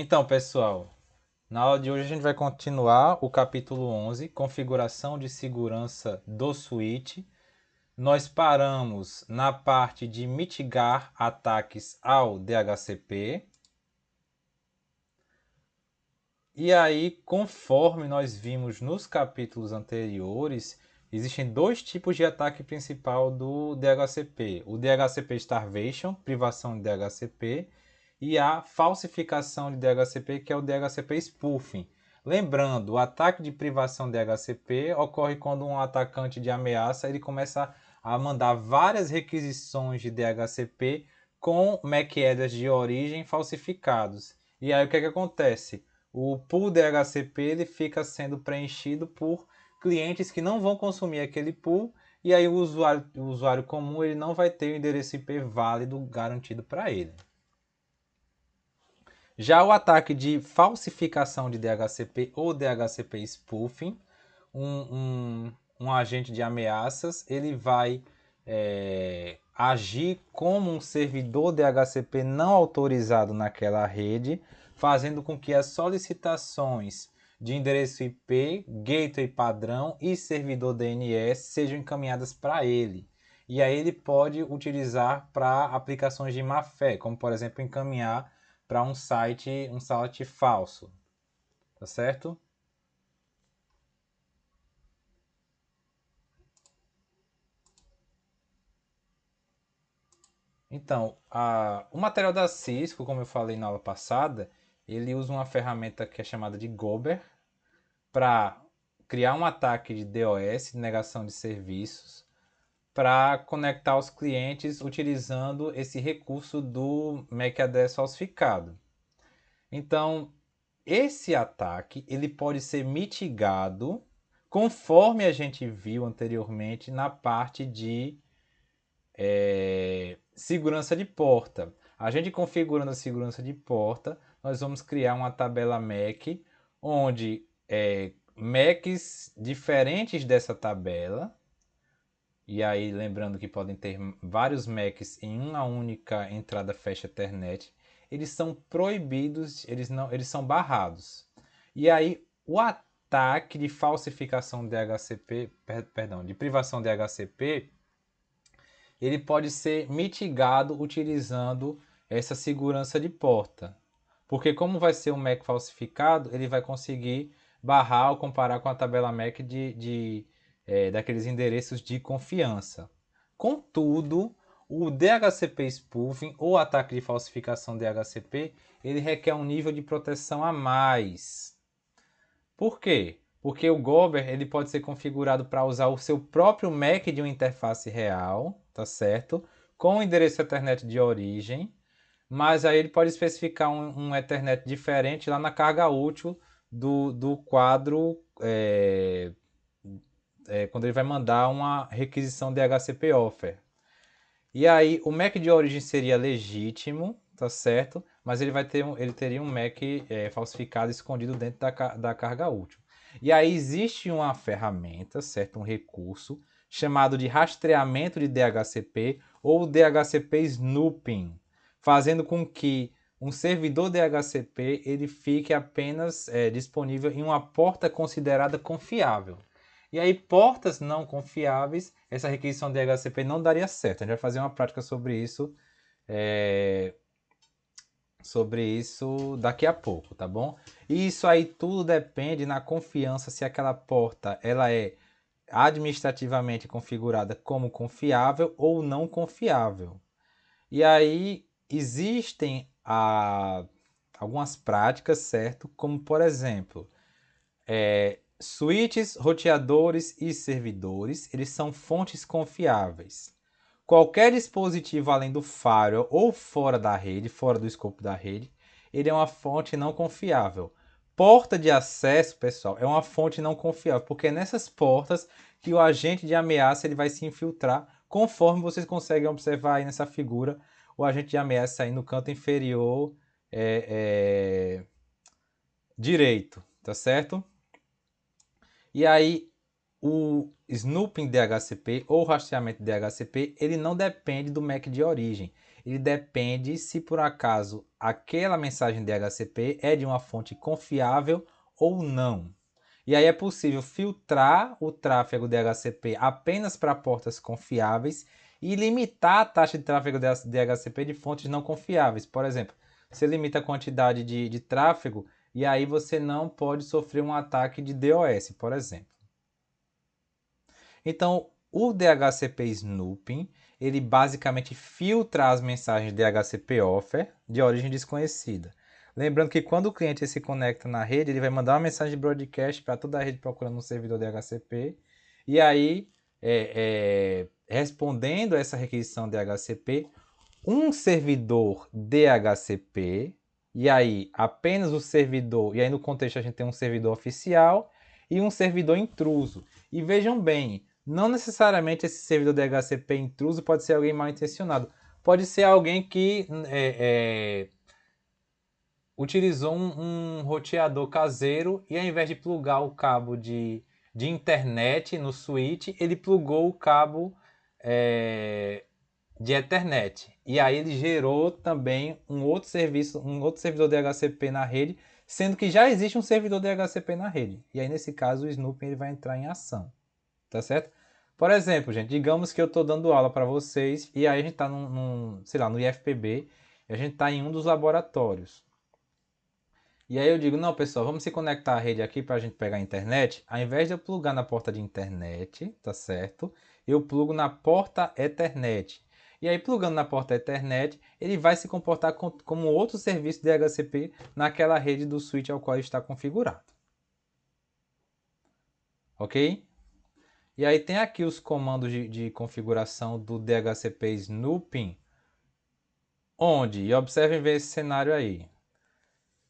Então, pessoal, na aula de hoje a gente vai continuar o capítulo 11, configuração de segurança do switch. Nós paramos na parte de mitigar ataques ao DHCP. E aí, conforme nós vimos nos capítulos anteriores, existem dois tipos de ataque principal do DHCP. O DHCP Starvation, privação de DHCP, e a falsificação de DHCP, que é o DHCP Spoofing. Lembrando, o ataque de privação de DHCP ocorre quando um atacante de ameaça ele começa a mandar várias requisições de DHCP com MAC headers de origem falsificados. E aí o que é que acontece? O pool DHCP ele fica sendo preenchido por clientes que não vão consumir aquele pool e aí o usuário comum ele não vai ter o endereço IP válido garantido para ele. Já o ataque de falsificação de DHCP ou DHCP spoofing, um agente de ameaças, ele vai agir como um servidor DHCP não autorizado naquela rede, fazendo com que as solicitações de endereço IP, gateway padrão e servidor DNS sejam encaminhadas para ele. E aí ele pode utilizar para aplicações de má fé, como por exemplo encaminhar para um site falso, tá certo? Então, o material da Cisco, como eu falei na aula passada, ele usa uma ferramenta que é chamada de Gober para criar um ataque de DOS, de negação de serviços, para conectar os clientes utilizando esse recurso do MAC address falsificado. Então, esse ataque ele pode ser mitigado conforme a gente viu anteriormente na parte de segurança de porta. A gente configurando a segurança de porta, nós vamos criar uma tabela MAC onde MACs diferentes dessa tabela, e aí lembrando que podem ter vários MACs em uma única entrada fecha Ethernet, eles são proibidos, eles são barrados. E aí o ataque de falsificação de DHCP, perdão, de privação de DHCP, ele pode ser mitigado utilizando essa segurança de porta. Porque como vai ser um MAC falsificado, ele vai conseguir barrar ou comparar com a tabela MAC daqueles endereços de confiança. Contudo, o DHCP spoofing ou ataque de falsificação DHCP, ele requer um nível de proteção a mais. Por quê? Porque o Gober ele pode ser configurado para usar o seu próprio MAC de uma interface real, tá certo? Com o endereço Ethernet de origem, mas aí ele pode especificar um Ethernet diferente lá na carga útil do quadro quando ele vai mandar uma requisição DHCP offer. E aí o MAC de origem seria legítimo, tá certo? Mas ele teria um MAC falsificado escondido dentro da carga útil. E aí existe uma ferramenta, certo? Um recurso chamado de rastreamento de DHCP ou DHCP snooping, fazendo com que um servidor DHCP ele fique apenas disponível em uma porta considerada confiável. E aí, portas não confiáveis, essa requisição de DHCP não daria certo. A gente vai fazer uma prática sobre isso daqui a pouco, tá bom? E isso aí tudo depende na confiança se aquela porta ela é administrativamente configurada como confiável ou não confiável. E aí existem algumas práticas, certo? Como por exemplo, switches, roteadores e servidores, eles são fontes confiáveis. Qualquer dispositivo além do firewall ou fora da rede, fora do escopo da rede, ele é uma fonte não confiável. Porta de acesso, pessoal, é uma fonte não confiável, porque é nessas portas que o agente de ameaça ele vai se infiltrar, conforme vocês conseguem observar aí nessa figura, o agente de ameaça aí no canto inferior direito, tá certo? E aí, o snooping DHCP ou rastreamento DHCP, ele não depende do MAC de origem. Ele depende se por acaso aquela mensagem DHCP é de uma fonte confiável ou não. E aí é possível filtrar o tráfego DHCP apenas para portas confiáveis e limitar a taxa de tráfego DHCP de fontes não confiáveis. Por exemplo, você limita a quantidade de tráfego e aí você não pode sofrer um ataque de DOS, por exemplo. Então, o DHCP Snooping, ele basicamente filtra as mensagens DHCP Offer de origem desconhecida. Lembrando que quando o cliente se conecta na rede, ele vai mandar uma mensagem de broadcast para toda a rede procurando um servidor DHCP. E aí, respondendo a essa requisição DHCP, um servidor DHCP, e aí apenas o servidor, e aí no contexto a gente tem um servidor oficial e um servidor intruso. E vejam bem, não necessariamente esse servidor DHCP intruso pode ser alguém mal intencionado. Pode ser alguém que utilizou um roteador caseiro e ao invés de plugar o cabo de internet no switch, ele plugou o cabo de Ethernet. E aí ele gerou também um outro serviço, um outro servidor DHCP na rede, sendo que já existe um servidor DHCP na rede. E aí nesse caso o Snooping ele vai entrar em ação. Tá certo? Por exemplo, gente, digamos que eu estou dando aula para vocês e aí a gente está sei lá, no IFPB e a gente está em um dos laboratórios. E aí eu digo, não, pessoal, vamos se conectar à rede aqui para a gente pegar a internet. Ao invés de eu plugar na porta de internet, tá certo? Eu plugo na porta Ethernet. E aí, plugando na porta Ethernet, ele vai se comportar como outro serviço de DHCP naquela rede do switch ao qual ele está configurado. Ok? E aí tem aqui os comandos de configuração do DHCP Snooping, onde, e observem ver esse cenário aí,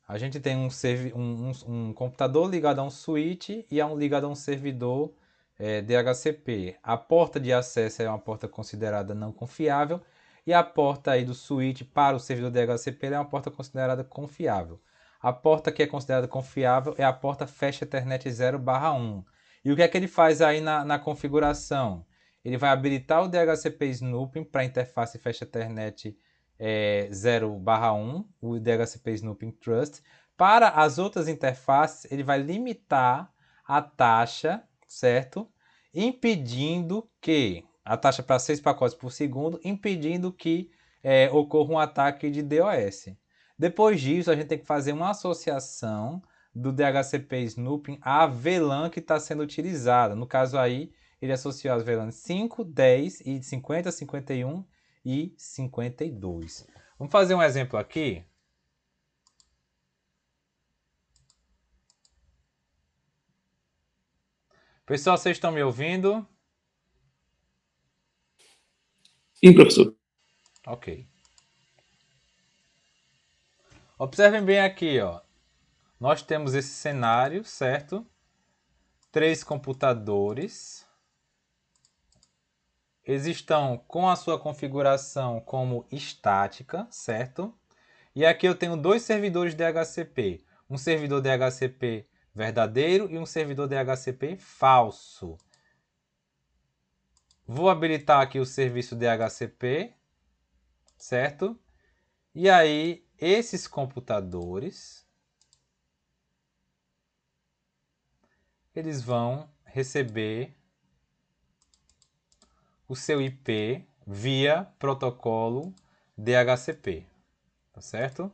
a gente tem um computador ligado a um switch e ligado a um servidor DHCP. A porta de acesso é uma porta considerada não confiável e a porta aí do switch para o servidor DHCP é uma porta considerada confiável. A porta que é considerada confiável é a porta Fast Ethernet 0/1. E o que é que ele faz aí na configuração? Ele vai habilitar o DHCP Snooping para a interface Fast Ethernet 0/1, o DHCP Snooping Trust. Para as outras interfaces, ele vai limitar a taxa, certo? Impedindo que, a taxa para 6 pacotes por segundo, impedindo que ocorra um ataque de DOS. Depois disso, a gente tem que fazer uma associação do DHCP Snooping à VLAN que está sendo utilizada. No caso aí, ele associou as VLANs 5, 10 e 50, 51 e 52. Vamos fazer um exemplo aqui. Pessoal, vocês estão me ouvindo? Sim, professor. Ok. Observem bem aqui, ó. Nós temos esse cenário, certo? 3 computadores. Eles estão com a sua configuração como estática, certo? E aqui eu tenho 2 servidores DHCP. Um servidor DHCP verdadeiro e um servidor DHCP falso. Vou habilitar aqui o serviço DHCP, certo? E aí, esses computadores, eles vão receber o seu IP via protocolo DHCP, tá certo?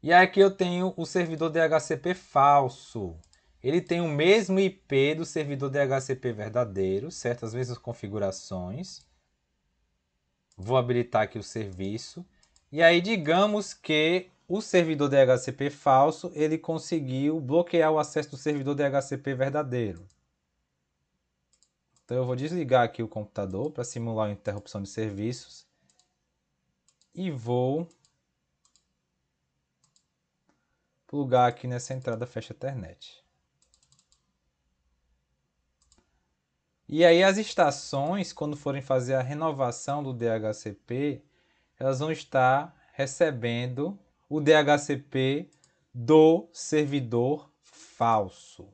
E aqui eu tenho o servidor DHCP falso. Ele tem o mesmo IP do servidor DHCP verdadeiro, certo? As mesmas configurações. Vou habilitar aqui o serviço. E aí digamos que o servidor DHCP falso, ele conseguiu bloquear o acesso do servidor DHCP verdadeiro. Então eu vou desligar aqui o computador para simular uma interrupção de serviços. E vou plugar aqui nessa entrada Fast Ethernet. E aí as estações, quando forem fazer a renovação do DHCP, elas vão estar recebendo o DHCP do servidor falso.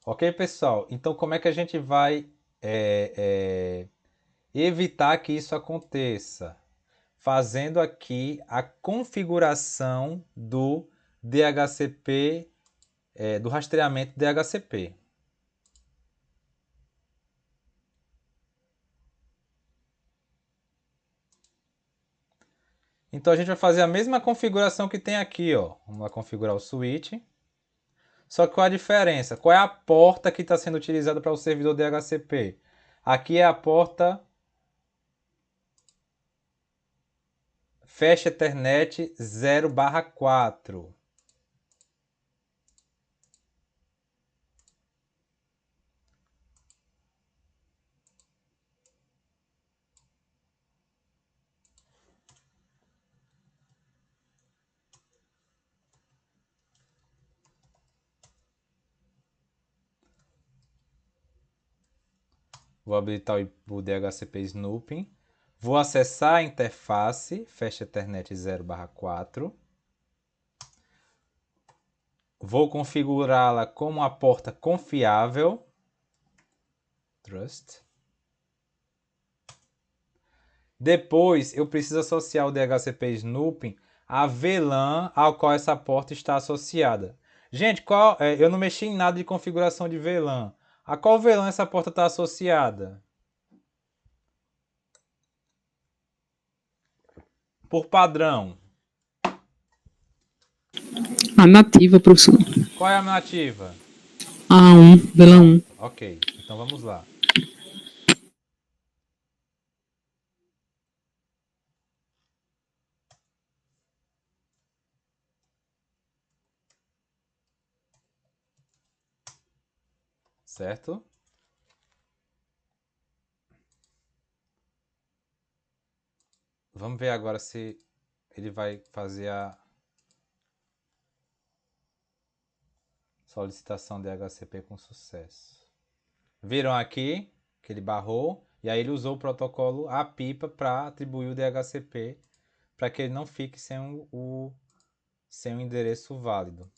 Ok, pessoal? Então, como é que a gente vai evitar que isso aconteça? Fazendo aqui a configuração do DHCP, do rastreamento DHCP. Então a gente vai fazer a mesma configuração que tem aqui, ó. Vamos lá configurar o switch. Só que qual a diferença? Qual é a porta que está sendo utilizada para o servidor DHCP? Aqui é a porta Fast Ethernet 0/4. Vou habilitar o DHCP Snooping. Vou acessar a interface Fast Ethernet 0/4. Vou configurá-la como uma porta confiável. Trust. Depois, eu preciso associar o DHCP Snooping à VLAN ao qual essa porta está associada. Gente, eu não mexi em nada de configuração de VLAN. A qual VLAN essa porta está associada? Por padrão. A nativa, professor. Qual é a nativa? A1, vela 1. Ok, então vamos lá. Certo? Vamos ver agora se ele vai fazer a solicitação de DHCP com sucesso. Viram aqui que ele barrou e aí ele usou o protocolo APIPA para atribuir o DHCP para que ele não fique sem o endereço válido.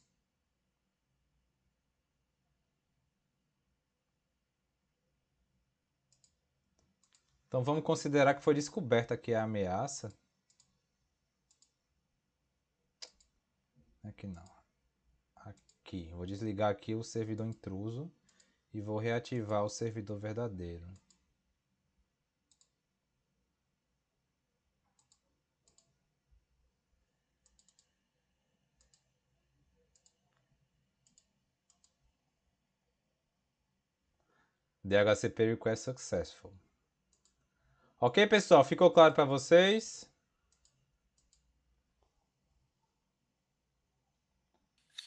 Então vamos considerar que foi descoberta aqui a ameaça. Aqui não. Aqui. Vou desligar aqui o servidor intruso e vou reativar o servidor verdadeiro. DHCP request successful. Ok, pessoal? Ficou claro para vocês?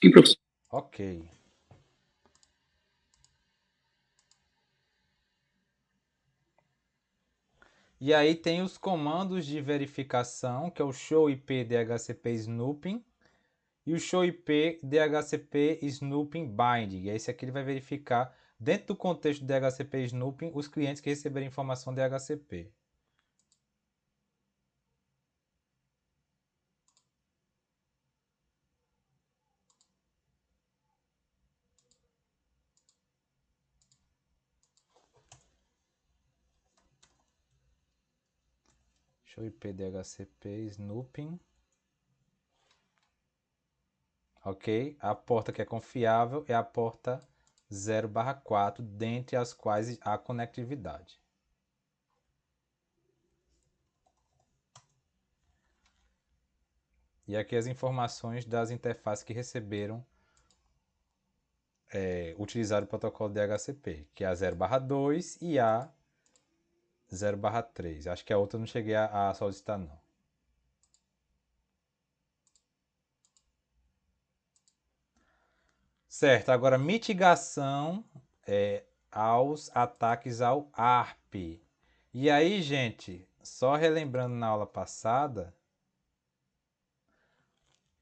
Sim, professor. Ok. E aí tem os comandos de verificação, que é o show IP DHCP Snooping e o show IP DHCP Snooping Binding. E esse aqui ele vai verificar, dentro do contexto do DHCP Snooping, os clientes que receberem informação DHCP. Show IP DHCP Snooping. Ok? A porta que é confiável é a porta 0/4, dentre as quais há conectividade. E aqui as informações das interfaces que receberam, utilizaram o protocolo DHCP, que é a 0/2 e a 0/3. Acho que a outra eu não cheguei a solicitar, não. Certo, agora mitigação aos ataques ao ARP. E aí, gente, só relembrando na aula passada,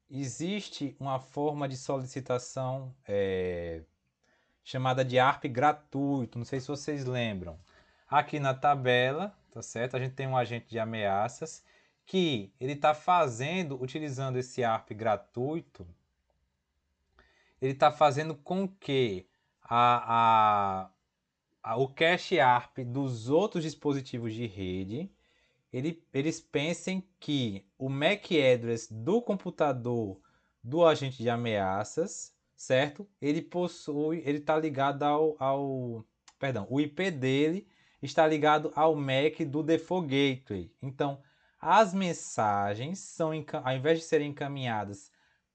existe uma forma de solicitação chamada de ARP gratuito. Não sei se vocês lembram. Aqui na tabela, tá certo? A gente tem um agente de ameaças que ele está fazendo, utilizando esse ARP gratuito, ele está fazendo com que o cache ARP dos outros dispositivos de rede, eles pensem que o MAC address do computador do agente de ameaças, certo? Ele está ligado o IP dele está ligado ao MAC do default gateway. Então, as mensagens são, ao invés de serem encaminhadas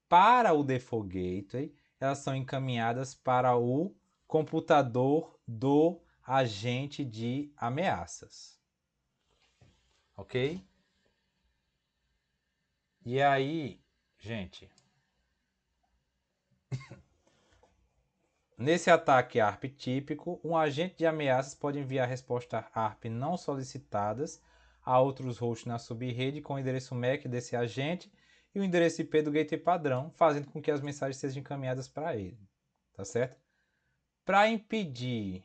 para o default gateway, elas são encaminhadas para o computador do agente de ameaças. Ok? E aí, gente, nesse ataque ARP típico, um agente de ameaças pode enviar respostas ARP não solicitadas a outros hosts na subrede com o endereço MAC desse agente e o endereço IP do gateway padrão, fazendo com que as mensagens sejam encaminhadas para ele. Tá certo? Para impedir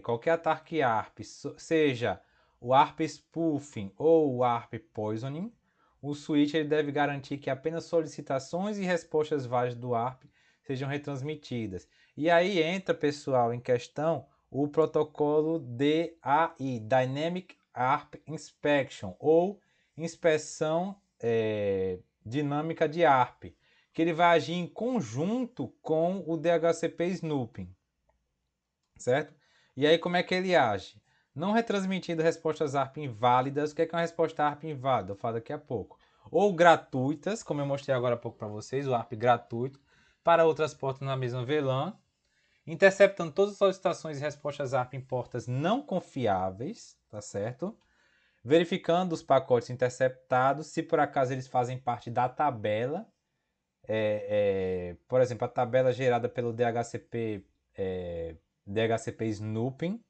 qualquer ataque ARP, seja o ARP spoofing ou o ARP poisoning, o switch ele deve garantir que apenas solicitações e respostas válidas do ARP sejam retransmitidas. E aí entra, pessoal, em questão o protocolo DAI, Dynamic ARP Inspection, ou inspeção dinâmica de ARP, que ele vai agir em conjunto com o DHCP Snooping, certo? E aí como é que ele age? Não retransmitindo respostas ARP inválidas. O que é uma resposta ARP inválida? Eu falo daqui a pouco. Ou gratuitas, como eu mostrei agora há pouco para vocês, o ARP gratuito, para outras portas na mesma VLAN. Interceptando todas as solicitações e respostas ARP em portas não confiáveis, tá certo? Verificando os pacotes interceptados, se por acaso eles fazem parte da tabela. Por exemplo, a tabela gerada pelo DHCP Snooping.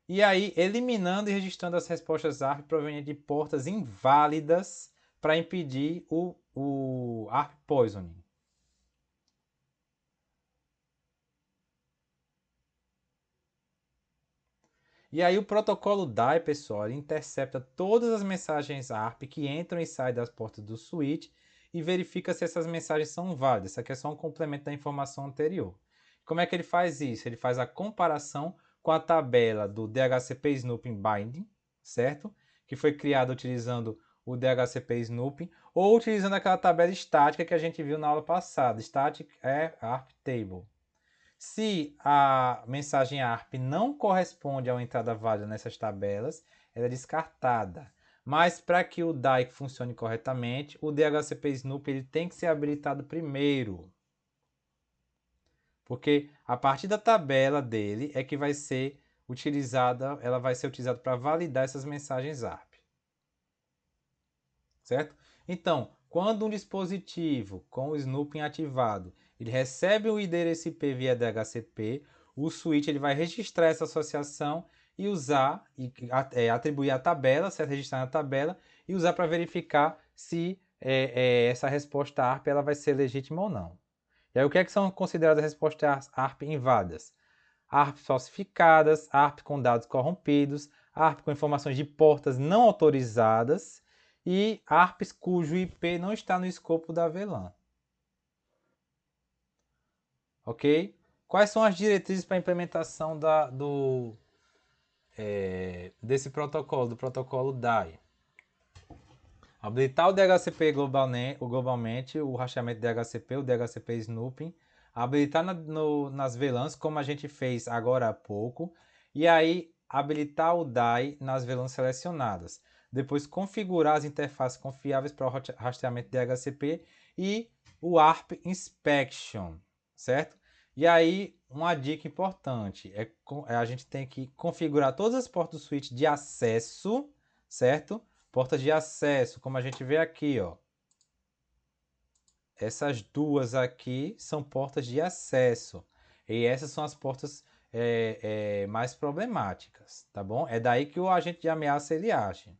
E aí, eliminando e registrando as respostas ARP provenientes de portas inválidas para impedir o ARP poisoning. E aí o protocolo DAI, pessoal, intercepta todas as mensagens ARP que entram e saem das portas do switch e verifica se essas mensagens são válidas. Isso aqui é só um complemento da informação anterior. Como é que ele faz isso? Ele faz a comparação com a tabela do DHCP Snooping Binding, certo? Que foi criada utilizando o DHCP Snooping ou utilizando aquela tabela estática que a gente viu na aula passada, Static ARP Table. Se a mensagem ARP não corresponde a uma entrada válida nessas tabelas, ela é descartada. Mas para que o DAI funcione corretamente, o DHCP Snoop ele tem que ser habilitado primeiro. Porque a partir da tabela dele é que vai ser utilizada, ela vai ser utilizada para validar essas mensagens ARP. Certo? Então, quando um dispositivo com o snooping ativado, ele recebe o endereço IP via DHCP, o switch ele vai registrar essa associação e usar, atribuir a tabela, certo? Registrar na tabela e usar para verificar se essa resposta ARP ela vai ser legítima ou não. E aí o que são consideradas respostas ARP inválidas? ARP falsificadas, ARP com dados corrompidos, ARP com informações de portas não autorizadas e ARPs cujo IP não está no escopo da VLAN. Ok? Quais são as diretrizes para a implementação desse protocolo, do protocolo DAI? Habilitar o DHCP globalmente, o rastreamento DHCP, o DHCP Snooping, habilitar nas VLANs, como a gente fez agora há pouco, e aí habilitar o DAI nas VLANs selecionadas. Depois configurar as interfaces confiáveis para o rastreamento DHCP e o ARP Inspection, certo? E aí, uma dica importante, a gente tem que configurar todas as portas do switch de acesso, certo? Portas de acesso, como a gente vê aqui, ó. Essas duas aqui são portas de acesso. E essas são as portas mais problemáticas, tá bom? É daí que o agente de ameaça ele age.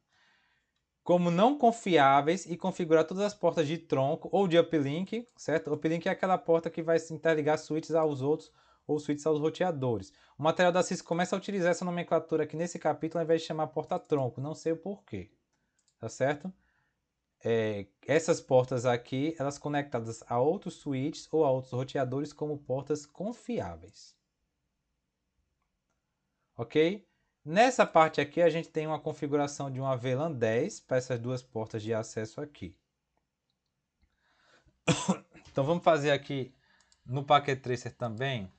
Como não confiáveis e configurar todas as portas de tronco ou de uplink, certo? Uplink é aquela porta que vai se interligar switches aos outros ou switches aos roteadores. O material da Cisco começa a utilizar essa nomenclatura aqui nesse capítulo ao invés de chamar porta tronco, não sei o porquê, tá certo? essas portas aqui, elas conectadas a outros switches ou a outros roteadores como portas confiáveis. Ok? Nessa parte aqui, a gente tem uma configuração de uma VLAN 10 para essas duas portas de acesso aqui. Então, vamos fazer aqui no Packet Tracer também.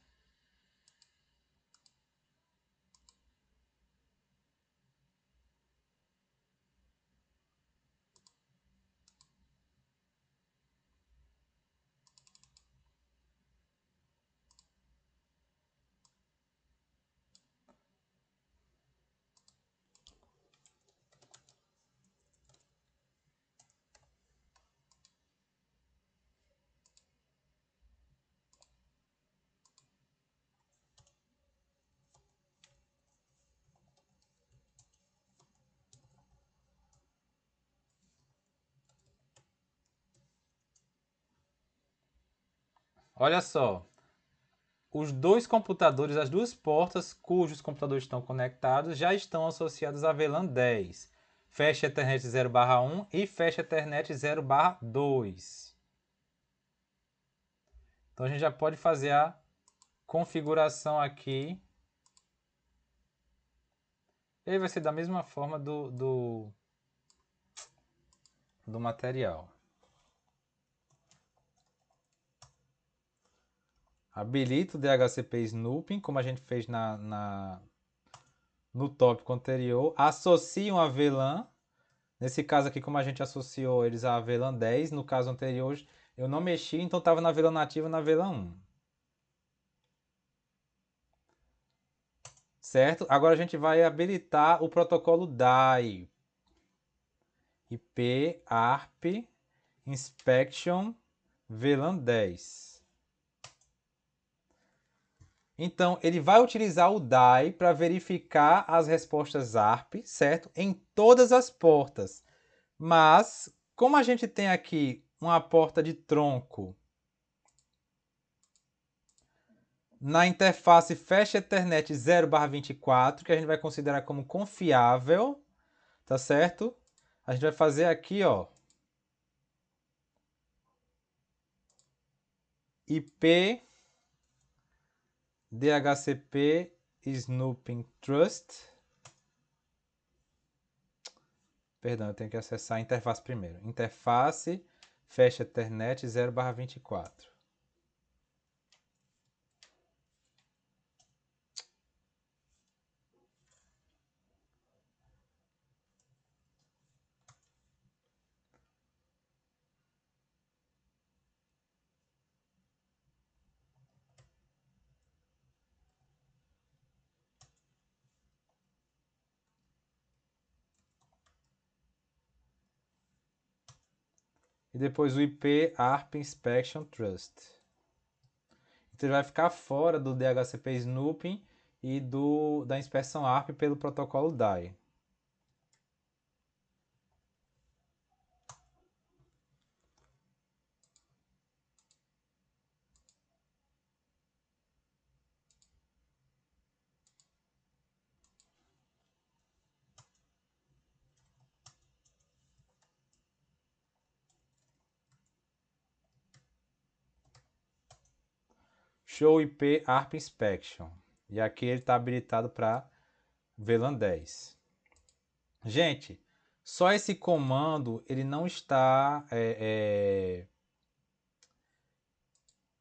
Olha só, os dois computadores, as duas portas cujos computadores estão conectados já estão associados à VLAN 10. Fast Ethernet 0/1 e Fast Ethernet 0/2. Então a gente já pode fazer a configuração aqui. E aí vai ser da mesma forma do material. Habilito o DHCP Snooping, como a gente fez no tópico anterior. Associo uma VLAN. Nesse caso aqui, como a gente associou eles à VLAN 10, no caso anterior eu não mexi, então estava na VLAN nativa na VLAN 1. Certo? Agora a gente vai habilitar o protocolo DAI. IP ARP Inspection VLAN 10. Então, ele vai utilizar o DAI para verificar as respostas ARP, certo? Em todas as portas. Mas, como a gente tem aqui uma porta de tronco na interface Fast Ethernet 0/24, que a gente vai considerar como confiável, tá certo? A gente vai fazer aqui, ó, IP DHCP Snooping Trust. Perdão, eu tenho que acessar a interface primeiro. Interface Fast Ethernet 0/24. E depois o IP ARP Inspection Trust. Então ele vai ficar fora do DHCP Snooping e da inspeção ARP pelo protocolo DAI. Show IP ARP Inspection. E aqui ele está habilitado para VLAN 10. Gente, só esse comando ele não está...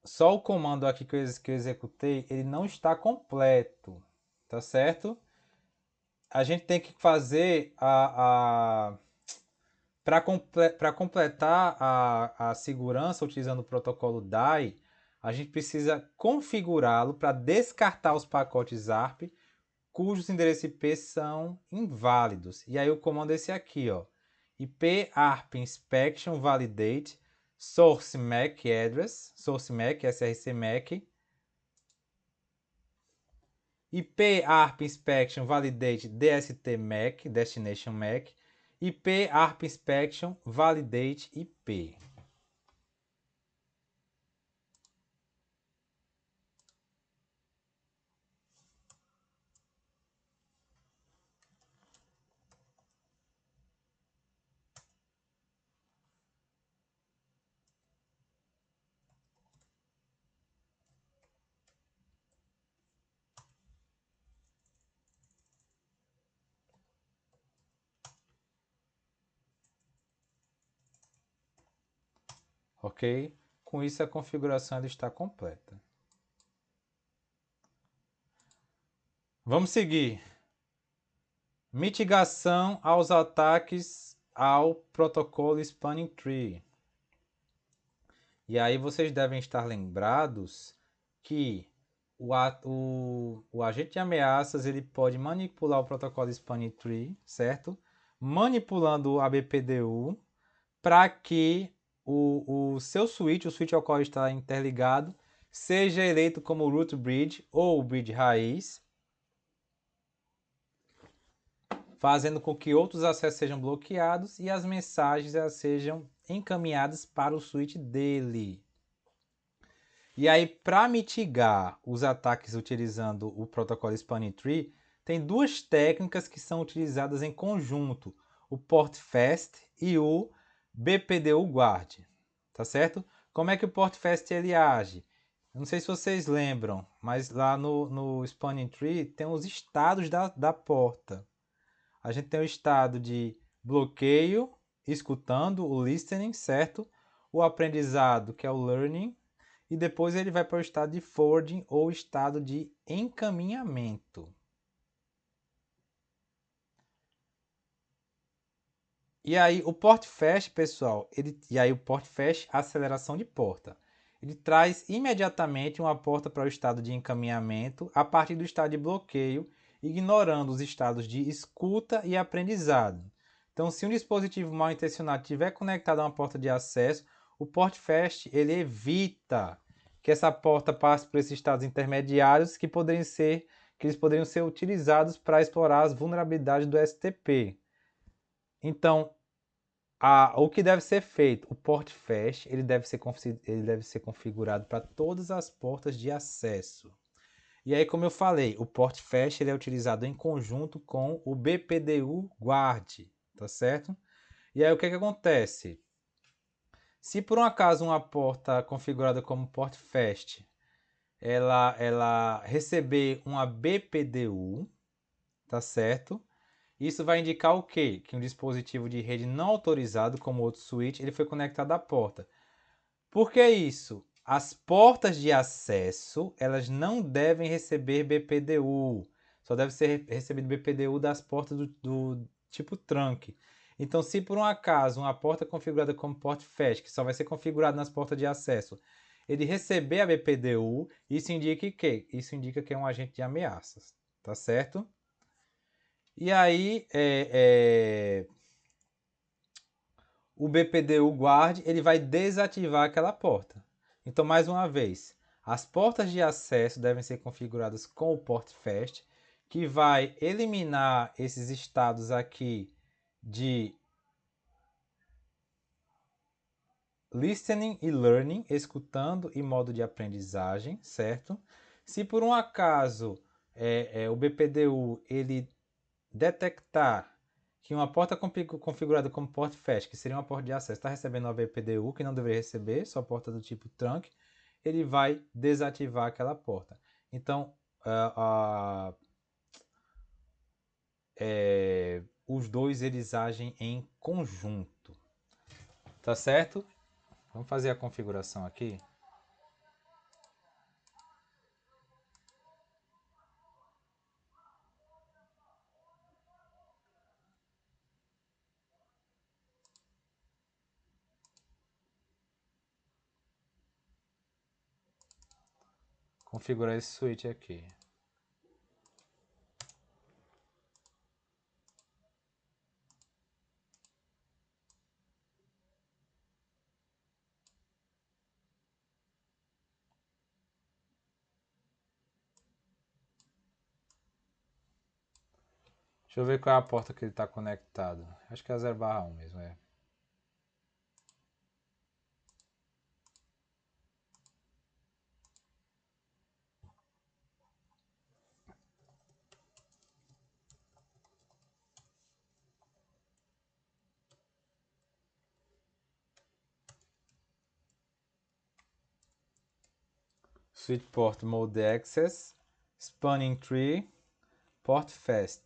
Só o comando aqui que eu executei, ele não está completo, tá certo? A gente tem que fazer para completar a segurança utilizando o protocolo DAI, a gente precisa configurá-lo para descartar os pacotes ARP cujos endereços IP são inválidos. E aí o comando é esse aqui, ó. IP ARP Inspection Validate Source MAC Address, Source MAC, SRC MAC. IP ARP Inspection Validate DST MAC, Destination MAC. IP ARP Inspection Validate IP. ok? Com isso a configuração ela está completa. Vamos seguir. Mitigação aos ataques ao protocolo Spanning Tree. E aí vocês devem estar lembrados que o agente de ameaças ele pode manipular o protocolo Spanning Tree, certo? Manipulando a BPDU para que o seu switch, o switch ao qual está interligado, seja eleito como root bridge ou bridge raiz, fazendo com que outros acessos sejam bloqueados e as mensagens elas sejam encaminhadas para o switch dele. E aí, para mitigar os ataques utilizando o protocolo Spanning Tree, tem duas técnicas que são utilizadas em conjunto, o PortFast e o BPDU Guard, tá certo? Como é que o PortFast ele age? Eu não sei se vocês lembram, mas lá no Spanning Tree tem os estados da porta. A gente tem o estado de bloqueio, escutando, o listening, certo? O aprendizado, que é o learning, e depois ele vai para o estado de forwarding ou estado de encaminhamento. E aí o PortFast, pessoal, o PortFast, aceleração de porta. Ele traz imediatamente uma porta para o estado de encaminhamento a partir do estado de bloqueio, ignorando os estados de escuta e aprendizado. Então, se um dispositivo mal intencionado estiver conectado a uma porta de acesso, o PortFast ele evita que essa porta passe por esses estados intermediários que eles poderiam ser utilizados para explorar as vulnerabilidades do STP. Então, o que deve ser feito? O PortFast ele deve ser configurado para todas as portas de acesso. E aí, como eu falei, o PortFast ele é utilizado em conjunto com o BPDU Guard, tá certo? E aí, o que acontece? Se por um acaso uma porta configurada como PortFast ela receber uma BPDU, tá certo? Isso vai indicar o quê? Que um dispositivo de rede não autorizado, como outro switch, ele foi conectado à porta. Por que isso? As portas de acesso, elas não devem receber BPDU. Só deve ser recebido BPDU das portas do tipo trunk. Então, se por um acaso uma porta configurada como PortFast, que só vai ser configurada nas portas de acesso, ele receber a BPDU, isso indica que? Isso indica que é um agente de ameaças, tá certo? E aí, o BPDU Guard ele vai desativar aquela porta. Então, mais uma vez, as portas de acesso devem ser configuradas com o PortFast, que vai eliminar esses estados aqui de listening e learning, escutando e modo de aprendizagem, certo? Se por um acaso o BPDU ele detectar que uma porta configurada como PortFast, que seria uma porta de acesso, está recebendo uma BPDU que não deveria receber, só porta do tipo trunk, ele vai desativar aquela porta. Então, os dois eles agem em conjunto. Tá certo? Vamos fazer a configuração aqui. Configurar esse switch aqui. Deixa eu ver qual é a porta que ele está conectado. Acho que é a 0/1 mesmo, é. Switch port mode access, spanning tree, PortFast.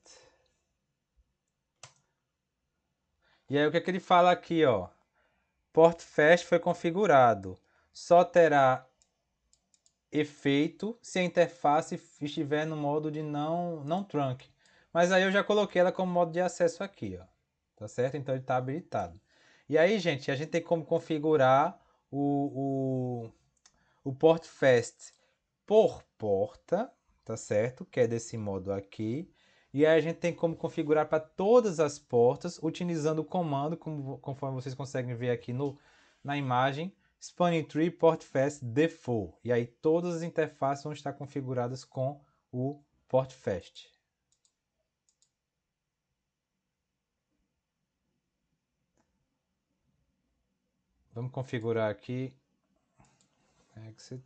E aí o que é que ele fala aqui, ó? Port Fast foi configurado. Só terá efeito se a interface estiver no modo de não trunk. Mas aí eu já coloquei ela como modo de acesso aqui, ó. Tá certo? Então ele está habilitado. E aí, gente, a gente tem como configurar o Port Fast por porta, tá certo? Que é desse modo aqui. E aí a gente tem como configurar para todas as portas, utilizando o comando, conforme vocês conseguem ver aqui na imagem, Spanning Tree Port Fast Default. E aí todas as interfaces vão estar configuradas com o Port Fast. Vamos configurar aqui. Exit.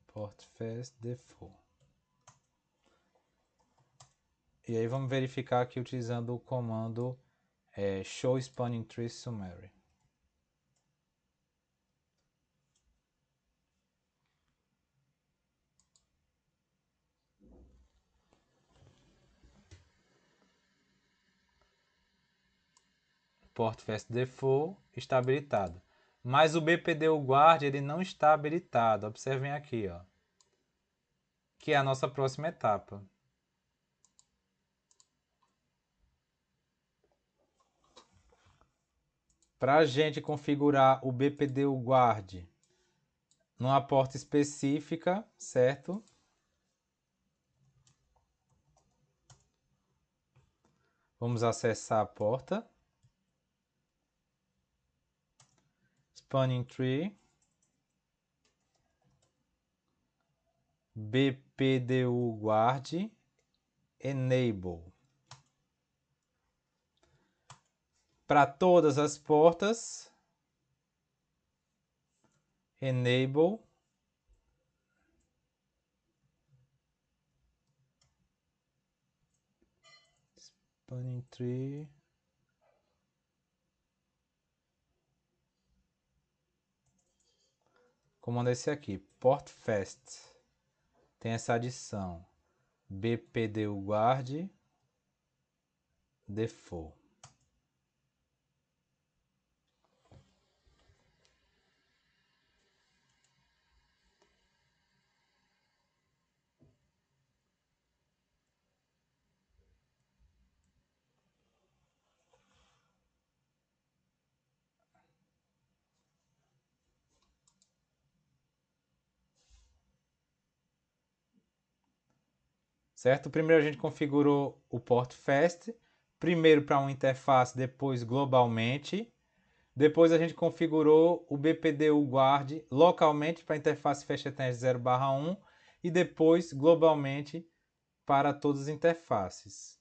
Port Fast Default. E aí vamos verificar aqui utilizando o comando Show Spanning Tree Summary. Port Fast Default está habilitado. Mas o BPDU Guard ele não está habilitado. Observem aqui, ó, que é a nossa próxima etapa. Para a gente configurar o BPDU Guard numa porta específica, certo? Vamos acessar a porta. Spanning Tree. BPDU Guard. Enable. Para todas as portas, Enable. Spanning Tree. Comando esse aqui, Port Fast. Tem essa adição, BPDU Guard Default. Certo? Primeiro a gente configurou o Port Fast, primeiro para uma interface, depois globalmente. Depois a gente configurou o BPDU Guard localmente para a interface FastEthernet 0/1 e depois globalmente para todas as interfaces.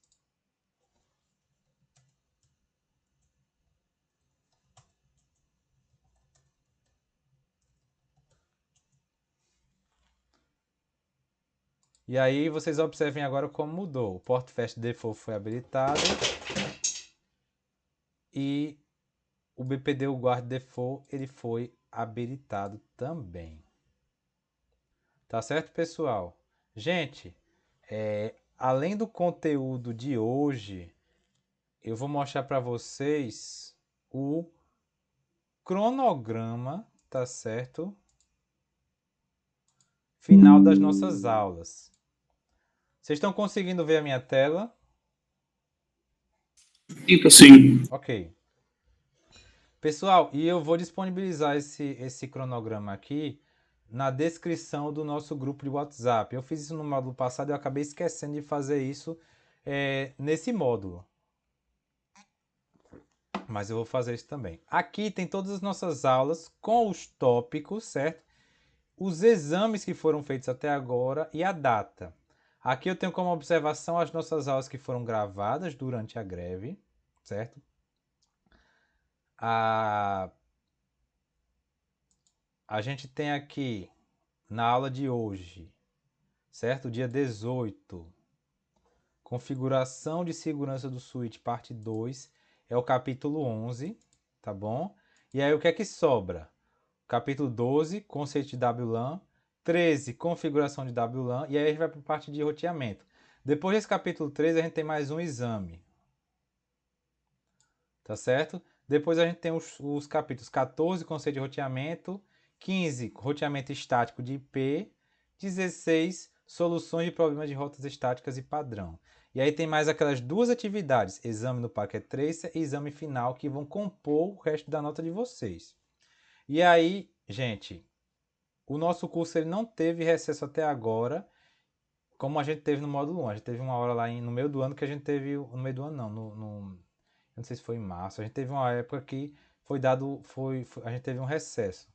E aí vocês observem agora como mudou. O Port Fast Default foi habilitado e o BPDU Guard Default ele foi habilitado também. Tá certo, pessoal? Gente, além do conteúdo de hoje, eu vou mostrar para vocês o cronograma, tá certo? Final das nossas aulas. Vocês estão conseguindo ver a minha tela? Sim. Ok. Pessoal, e eu vou disponibilizar esse cronograma aqui na descrição do nosso grupo de WhatsApp. Eu fiz isso no módulo passado e eu acabei esquecendo de fazer isso nesse módulo. Mas eu vou fazer isso também. Aqui tem todas as nossas aulas com os tópicos, certo? Os exames que foram feitos até agora e a data. Aqui eu tenho como observação as nossas aulas que foram gravadas durante a greve, certo? A gente tem aqui na aula de hoje, certo? Dia 18, configuração de segurança do switch, parte 2, é o capítulo 11, tá bom? E aí o que é que sobra? Capítulo 12, conceito de WLAN 13, configuração de WLAN, e aí a gente vai para a parte de roteamento. Depois desse capítulo 13, a gente tem mais um exame. Tá certo? Depois a gente tem os capítulos 14, conceito de roteamento, 15, roteamento estático de IP, 16, soluções de problemas de rotas estáticas e padrão. E aí tem mais aquelas duas atividades, exame no Packet Tracer e exame final, que vão compor o resto da nota de vocês. E aí, gente, o nosso curso ele não teve recesso até agora, como a gente teve no módulo 1. A gente teve uma hora lá no meio do ano que a gente teve... No meio do ano não, não sei se foi em março. A gente teve uma época que a gente teve um recesso.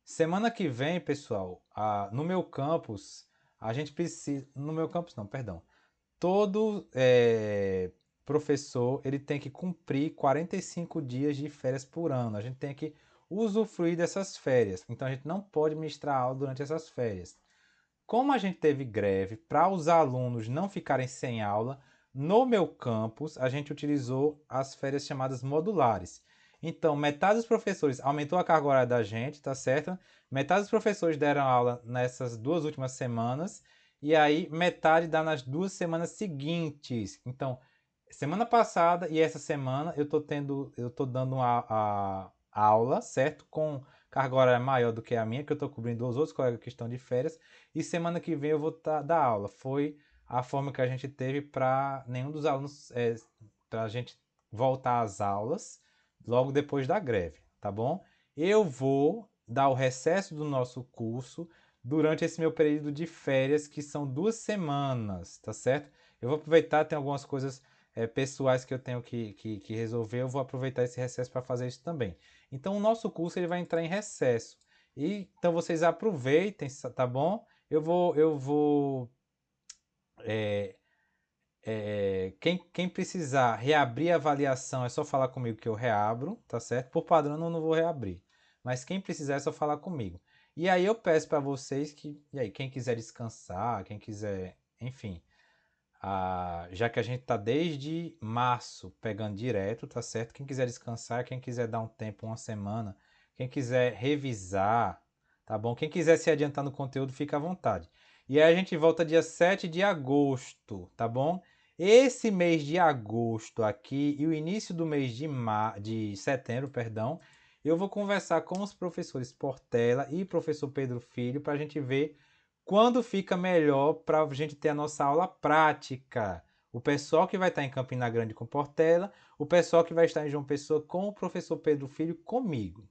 Semana que vem, pessoal, no meu campus, a gente precisa... No meu campus não, perdão. Todo professor, ele tem que cumprir 45 dias de férias por ano. A gente tem que usufruir dessas férias. Então, a gente não pode ministrar aula durante essas férias. Como a gente teve greve, para os alunos não ficarem sem aula, no meu campus a gente utilizou as férias chamadas modulares. Então, metade dos professores aumentou a carga horária da gente, tá certo? Metade dos professores deram aula nessas 2 últimas semanas, e aí metade dá nas 2 semanas seguintes. Então, semana passada e essa semana eu tô dando a aula, certo? Com carga horária maior do que a minha, que eu estou cobrindo os outros colegas que estão de férias, e semana que vem eu vou dar aula. Foi a forma que a gente teve para nenhum dos alunos, para a gente voltar às aulas logo depois da greve, tá bom? Eu vou dar o recesso do nosso curso durante esse meu período de férias, que são 2 semanas, tá certo? Eu vou aproveitar, tem algumas coisas pessoais que eu tenho que resolver, eu vou aproveitar esse recesso para fazer isso também. Então, o nosso curso ele vai entrar em recesso. Então, vocês aproveitem, tá bom? Quem precisar reabrir a avaliação é só falar comigo que eu reabro, tá certo? Por padrão eu não vou reabrir. Mas quem precisar é só falar comigo. E aí eu peço para vocês quem quiser descansar, quem quiser, enfim, já que a gente tá desde março pegando direto, tá certo? Quem quiser descansar, quem quiser dar um tempo, uma semana, quem quiser revisar, tá bom? Quem quiser se adiantar no conteúdo, fica à vontade. E aí a gente volta dia 7 de agosto, tá bom? Esse mês de agosto aqui e o início do mês de setembro, perdão, eu vou conversar com os professores Portela e professor Pedro Filho para a gente ver quando fica melhor para a gente ter a nossa aula prática. O pessoal que vai estar em Campina Grande com Portela, o pessoal que vai estar em João Pessoa com o professor Pedro Filho comigo.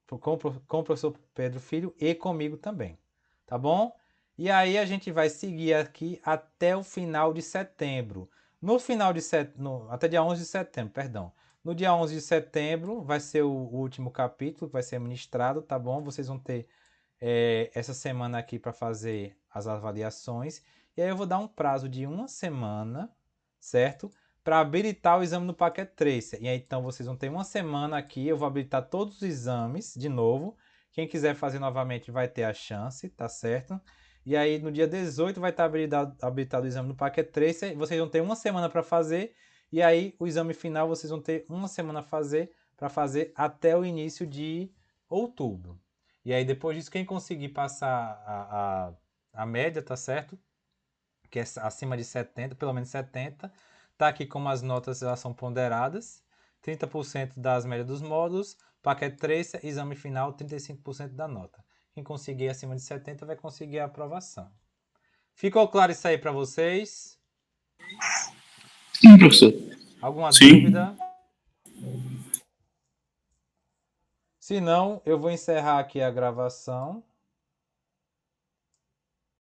Com o professor Pedro Filho e comigo também. Tá bom? E aí a gente vai seguir aqui até o final de setembro. No final de setembro, até dia 11 de setembro, perdão. No dia 11 de setembro vai ser o último capítulo, vai ser ministrado, tá bom? Vocês vão ter essa semana aqui para fazer as avaliações. E aí eu vou dar um prazo de 1 semana, certo? Para habilitar o exame no Packet Tracer. E aí então vocês vão ter 1 semana aqui, eu vou habilitar todos os exames de novo. Quem quiser fazer novamente vai ter a chance, tá certo? E aí no dia 18 vai estar habilitado o exame no Packet Tracer. Vocês vão ter 1 semana para fazer. E aí o exame final vocês vão ter 1 semana para fazer até o início de outubro. E aí depois disso, quem conseguir passar a média, tá certo? Que é acima de 70, pelo menos 70, tá aqui como as notas elas são ponderadas. 30% das médias dos módulos, Packet Tracer, exame final, 35% da nota. Quem conseguir acima de 70 vai conseguir a aprovação. Ficou claro isso aí para vocês? Sim, professor. Alguma Sim. dúvida? Se não, eu vou encerrar aqui a gravação.